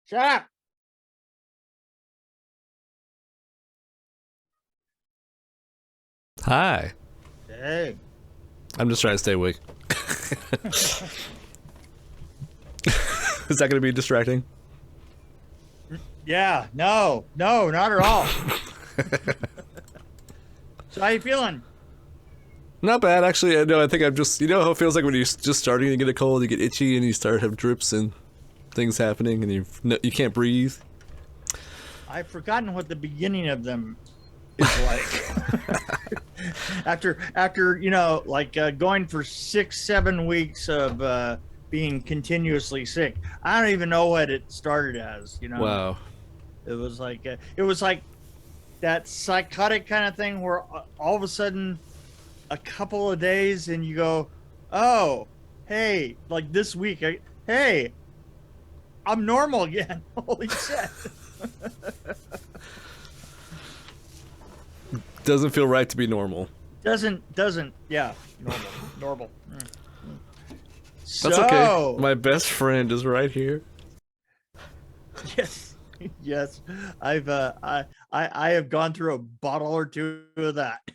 Shut up. Hi. Hey. I'm just trying to stay awake. Is that going to be distracting? Yeah. No, not at all. So how you feeling? Not bad, actually. No, I think I'm just, you know how it feels like when you're just starting to get a cold, you get itchy and you start to have drips and things happening and you can't breathe? I've forgotten what the beginning of them is like. after like going for 6-7 weeks of being continuously sick. I don't even know what it started as. Wow. It was like that psychotic kind of thing where all of a sudden a couple of days and you go, oh, hey, like this week, hey, I'm normal again. Holy shit. Doesn't feel right to be normal. Doesn't, yeah, normal. That's okay. My best friend is right here. Yes. I have gone through a bottle or two of that.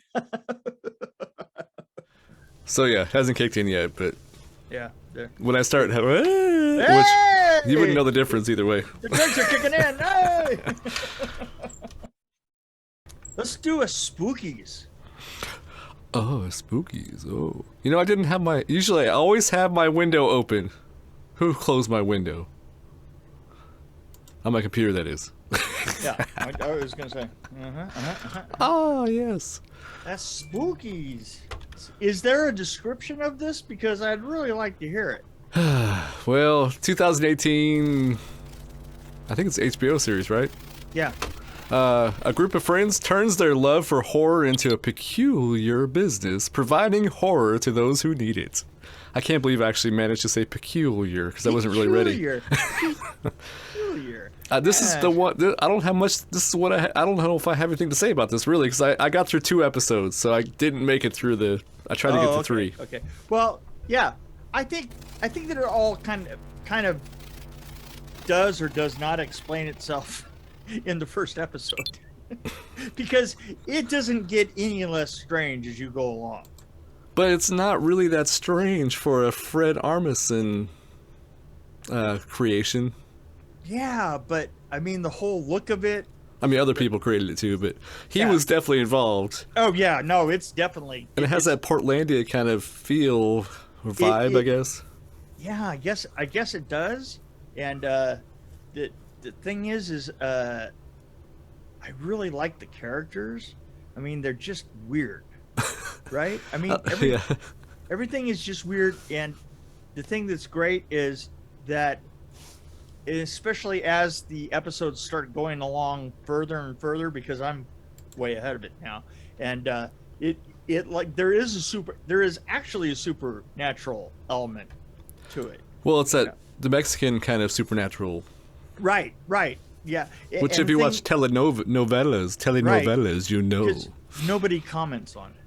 So yeah, hasn't kicked in yet, but yeah. When I start having, hey! Which you wouldn't know the difference either way. The drinks are kicking in. Hey! Let's do a Spookies. Oh, Spookies. Oh. You know, I didn't have my... Usually, I always have my window open. Who closed my window? On my computer, that is. Yeah, I was going to say. Oh, yes. That's Spookies. Is there a description of this? Because I'd really like to hear it. Well, 2018... I think it's an HBO series, right? Yeah. A group of friends turns their love for horror into a peculiar business, providing horror to those who need it. I can't believe I actually managed to say peculiar, because I wasn't really ready. Peculiar. This is the one, I don't have much, this is what I don't know if I have anything to say about this, really, because I got through 2 episodes, so I didn't make it through I tried to get to 3. Okay. Well, yeah, I think that it all kind of does or does not explain itself in the first episode. Because it doesn't get any less strange as you go along. But it's not really that strange for a Fred Armisen creation. Yeah, but I mean the whole look of it. I mean, other people created it too, but he was definitely involved. Oh yeah, no, it's definitely. And it has that Portlandia kind of feel or vibe, I guess. Yeah, I guess it does. And the thing is I really like the characters. I mean, they're just weird, right? I mean, everything is just weird. And the thing that's great is that, especially as the episodes start going along further and further, because I'm way ahead of it now, and it like there is actually a supernatural element to it. Well, it's the Mexican kind of supernatural. Right. Yeah. Which, if you watch telenovelas, you know. Nobody comments on it.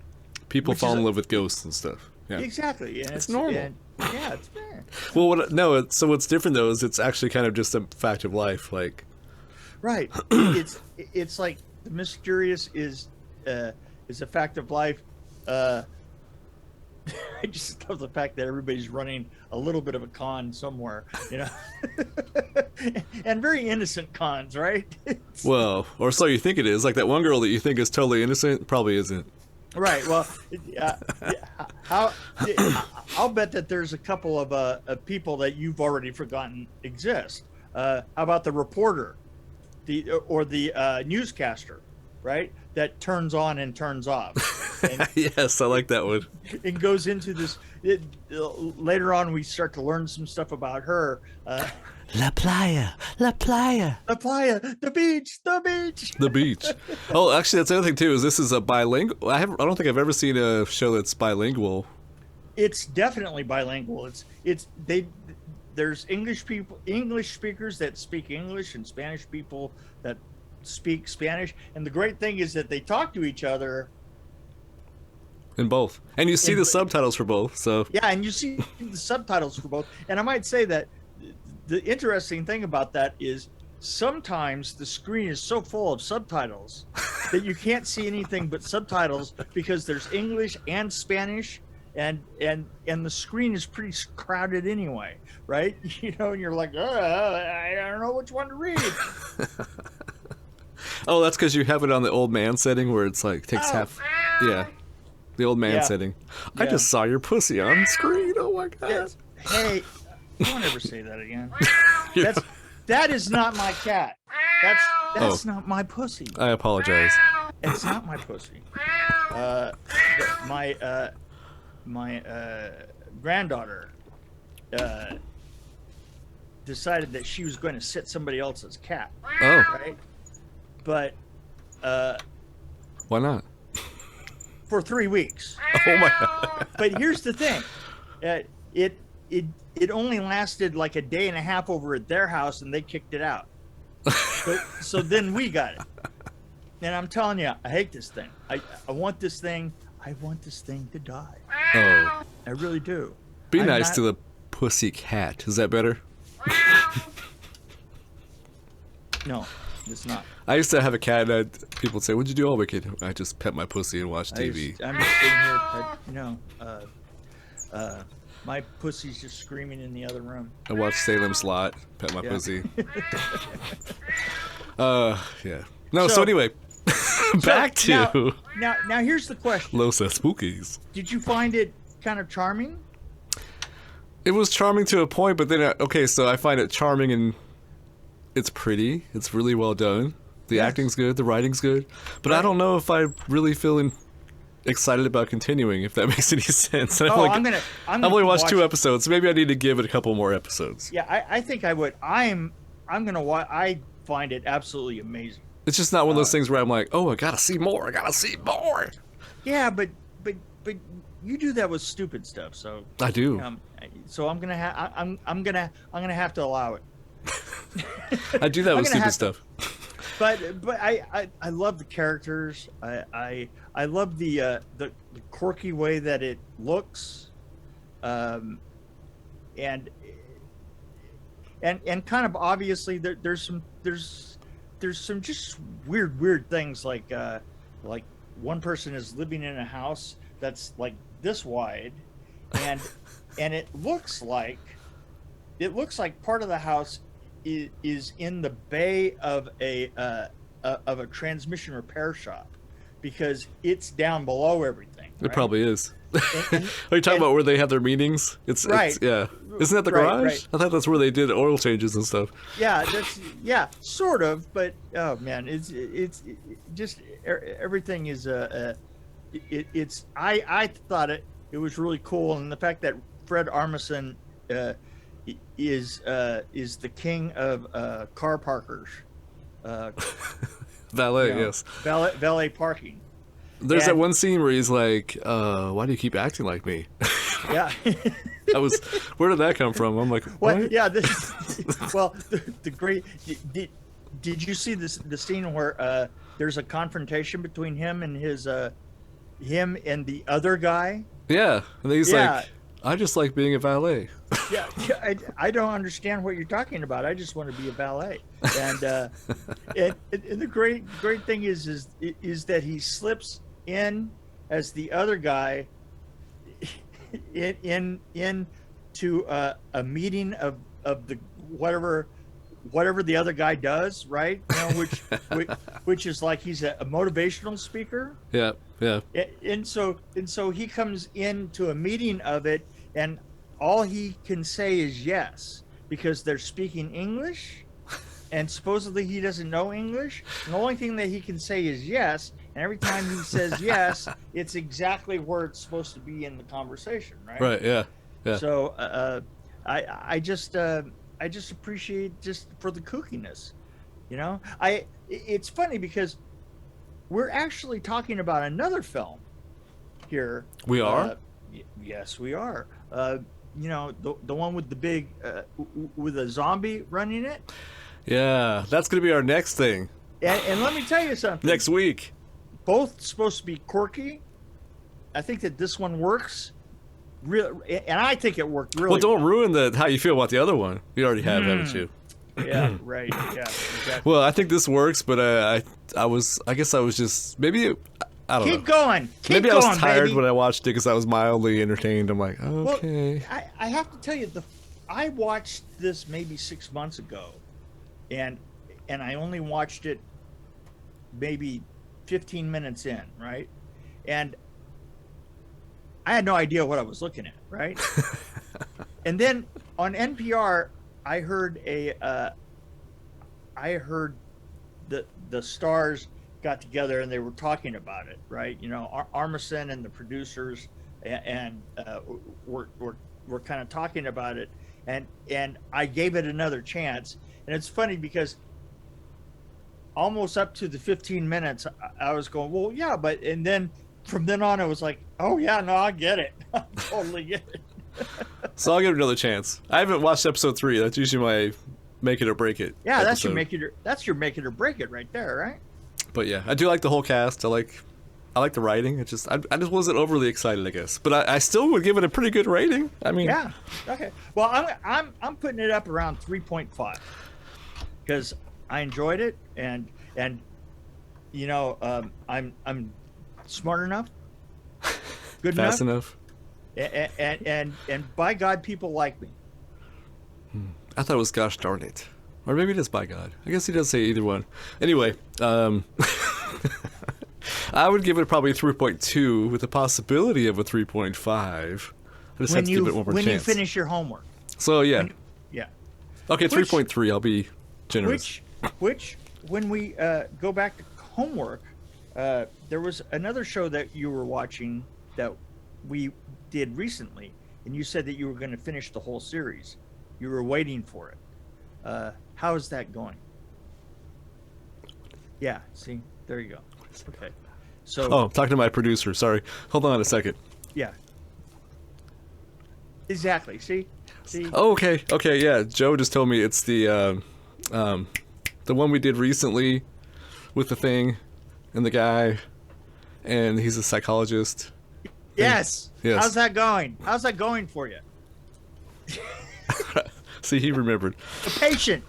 People fall in love with ghosts and stuff. Yeah. Exactly. And it's normal. Yeah, it's fair. Well, so what's different though is it's actually kind of just a fact of life, like. Right. it's like the mysterious is a fact of life. I just love the fact that everybody's running a little bit of a con somewhere, and very innocent cons, right? Well, or so you think it is. Like that one girl that you think is totally innocent probably isn't. Right. Well, I'll bet that there's a couple of people that you've already forgotten exist. How about the reporter, the newscaster, right? That turns on and turns off. And yes, I like that one. It goes into this. Later on, we start to learn some stuff about her. La playa, the beach. The beach. Oh, actually, that's the other thing too. Is this is a bilingual? I don't think I've ever seen a show that's bilingual. It's definitely bilingual. There's English speakers that speak English, and Spanish people that speak Spanish. And the great thing is that they talk to each other. In both. And you see the subtitles for both, so... Yeah, and you see the subtitles for both. And I might say that the interesting thing about that is sometimes the screen is so full of subtitles that you can't see anything but subtitles because there's English and Spanish, and the screen is pretty crowded anyway, right? You know, and you're like, I don't know which one to read. Oh, that's because you have it on the old man setting where it's like takes half. Yeah, the old man setting. I just saw your pussy on screen. Oh my god. Hey, don't ever say that again. That is not my cat. That's not my pussy. I apologize. It's not my pussy. My granddaughter decided that she was going to sit somebody else's cat. Oh. Right? But why not? For 3 weeks. Oh my god. But here's the thing. It only lasted like a day and a half over at their house, and they kicked it out. So then we got it. And I'm telling you, I hate this thing. I want this thing. I want this thing to die. Oh. I really do. Be nice to the pussy cat. Is that better? No, it's not. I used to have a cat, and people would say, "What'd you do all weekend?" I just pet my pussy and watch TV. I'm just sitting here, my pussy's just screaming in the other room. I watch Salem Slot, pet my pussy. Yeah. No, so anyway, back to... Now here's the question. Los Espookys. Did you find it kind of charming? It was charming to a point, but then, okay, so I find it charming and it's pretty. It's really well done. The acting's good, the writing's good. But I don't know if I really feel excited about continuing, if that makes any sense. I've only watched 2 episodes, so maybe I need to give it a couple more episodes. Yeah, I think I would. I'm gonna watch. I find it absolutely amazing. It's just not one of those things where I'm like, oh, I gotta see more. Yeah, but you do that with stupid stuff, so I do. So I'm gonna have to allow it. I do that with stupid stuff. But I love the characters. I love the quirky way that it looks, and kind of obviously there's some just weird things like one person is living in a house that's like this wide, and it looks like part of the house is in the bay of a transmission repair shop, because it's down below everything. Right? It probably is. Are you talking about where they have their meetings? It's yeah. Isn't that the garage? Right. I thought that's where they did oil changes and stuff. Yeah, sort of. But oh man, it's just everything is it's. I thought it was really cool, and the fact that Fred Armisen is the king of car parkers. Valet, yes. Valet parking. There's that one scene where he's like, why do you keep acting like me? Yeah. Where did that come from? I'm like, what? Well, yeah, the great, did you see the scene where there's a confrontation between him and him and the other guy? Yeah. And he's like, I just like being a valet. Yeah, I don't understand what you're talking about. I just want to be a valet. And the great thing is that he slips in as the other guy in to a meeting of the whatever the other guy does, right? You know, which is like he's a motivational speaker. Yeah. And so he comes into a meeting of it, and all he can say is yes, because they're speaking English, and supposedly he doesn't know English. And the only thing that he can say is yes, and every time he says yes, it's exactly where it's supposed to be in the conversation, right? Right. Yeah. So I just appreciate just for the kookiness, you know. It's funny because we're actually talking about another film here. We are. Yes, we are. You know, the one with the big with a zombie running it. Yeah, that's gonna be our next thing. And let me tell you something. Next week. Both supposed to be quirky. I think that this one works real, and I think it worked really Well, don't ruin how you feel about the other one. You already have, haven't you? Yeah, right. Yeah, exactly. Well, I think this works, but I guess I was just maybe. I don't know. Keep going. Maybe I was tired baby. when I watched it because I was mildly entertained. I'm like, okay. Well, I have to tell you, I watched this maybe 6 months ago, and I only watched it maybe 15 minutes in, right? And I had no idea what I was looking at, right? And then on NPR, I heard the stars got together and they were talking about it, right? You know, Armisen and the producers and were kind of talking about it, and I gave it another chance. And it's funny because almost up to the 15 minutes, I was going, well, yeah, but, and then from then on, I was like, oh yeah, no, I get it. I totally get it. So I'll give it another chance. I haven't watched episode 3. That's usually my make it or break it. Yeah, episode. that's your make it or break it right there, right? But yeah, I do like the whole cast. I like the writing. I just wasn't overly excited, I guess. But I still would give it a pretty good rating. I mean, yeah, okay. Well, I'm putting it up around 3.5 because I enjoyed it, and you know, I'm smart enough, good fast enough, and by God, people like me. I thought it was gosh darn it. Or maybe it is by God. I guess he does say either one. Anyway, I would give it probably a 3.2 with the possibility of a 3.5. I just have to give it one more chance. When you finish your homework. So, yeah. Yeah. Okay, 3.3. I'll be generous. Which when we go back to homework, there was another show that you were watching that we did recently, and you said that you were going to finish the whole series. You were waiting for it. How is that going? Yeah, see, there you go. Okay. So. Oh, talking to my producer. Sorry. Hold on a second. Yeah. Exactly. See. Oh, okay. Okay. Yeah. Joe just told me it's the one we did recently with the thing and the guy, and he's a psychologist. Yes. Yes. How's that going? How's that going for you? See, he remembered. The Patient.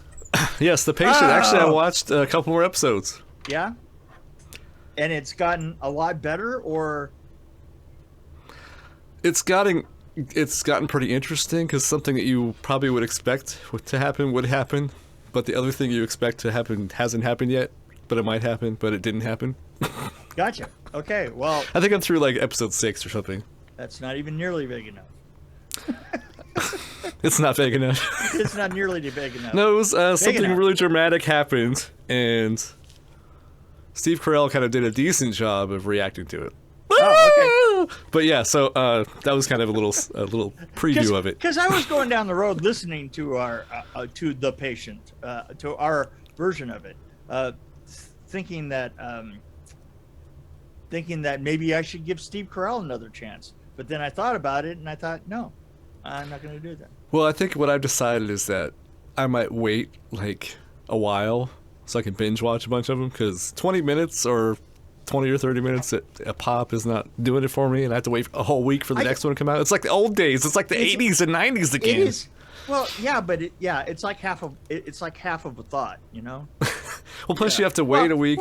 Yes, The Patient. Oh. Actually, I watched a couple more episodes. Yeah? And it's gotten a lot better, or? It's gotten pretty interesting, because something that you probably would expect to happen would happen, but the other thing you expect to happen hasn't happened yet, but it might happen, but it didn't happen. Gotcha. Okay, well. I think I'm through like episode 6 or something. That's not even nearly big enough. It's not big enough. It's not nearly big enough. No, it was something really dramatic happened, and Steve Carell kind of did a decent job of reacting to it. Oh, okay. But yeah, so that was kind of a little preview of it. Because I was going down the road listening to our to The Patient, to our version of it, thinking that maybe I should give Steve Carell another chance. But then I thought about it, and I thought, no, I'm not going to do that. Well, I think what I've decided is that I might wait like a while so I can binge watch a bunch of them, because 20 minutes or 20 or 30 minutes a pop is not doing it for me, and I have to wait a whole week for the next one to come out. It's like the old days. It's like the 80s and 90s again. It is. Well, yeah, but it's like half of a thought, you know. Well, plus you have to wait a week.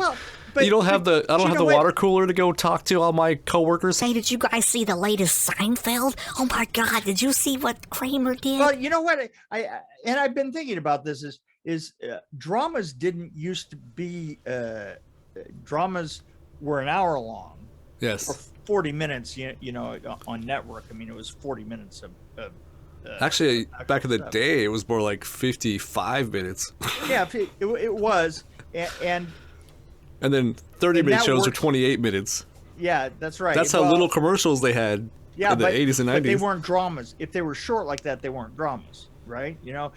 But you don't have I don't have the water cooler to go talk to all my coworkers. Hey, did you guys see the latest Seinfeld? Oh my God, did you see what Kramer did? Well, you know what? I've been thinking about this is dramas didn't used to be dramas were an hour long. Yes. Or 40 minutes, you know, on network. I mean, it was 40 minutes of actually, back in the day, it was more like 55 minutes. Yeah, it was, and then 30-minute shows are 28 minutes. Yeah, that's right. That's how little commercials they had in the 80s and 90s. But they weren't dramas. If they were short like that, they weren't dramas, right? You know,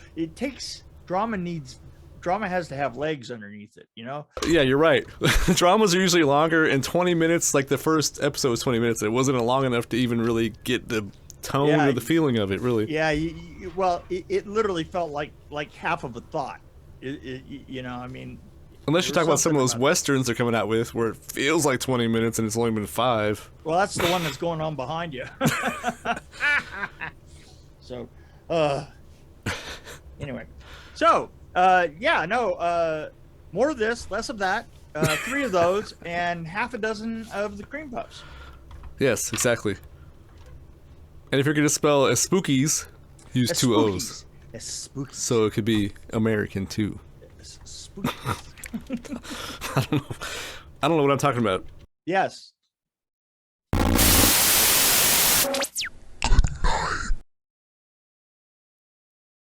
drama has to have legs underneath it, you know? Yeah, you're right. Dramas are usually longer, and 20 minutes, like the first episode was 20 minutes. It wasn't long enough to even really get the tone or the feeling of it, really. Yeah, it literally felt like half of a thought. You know, I mean, Unless you talk about some of those westerns they're coming out with, where it feels like 20 minutes and it's only been 5. Well, that's the one that's going on behind you. So, anyway. So, more of this, less of that. 3 of those, and half a dozen of the cream puffs. Yes, exactly. And if you're going to spell Espookys, use 2 O's. Espookys. So it could be American, too. Espookys. I don't know what I'm talking about. Yes.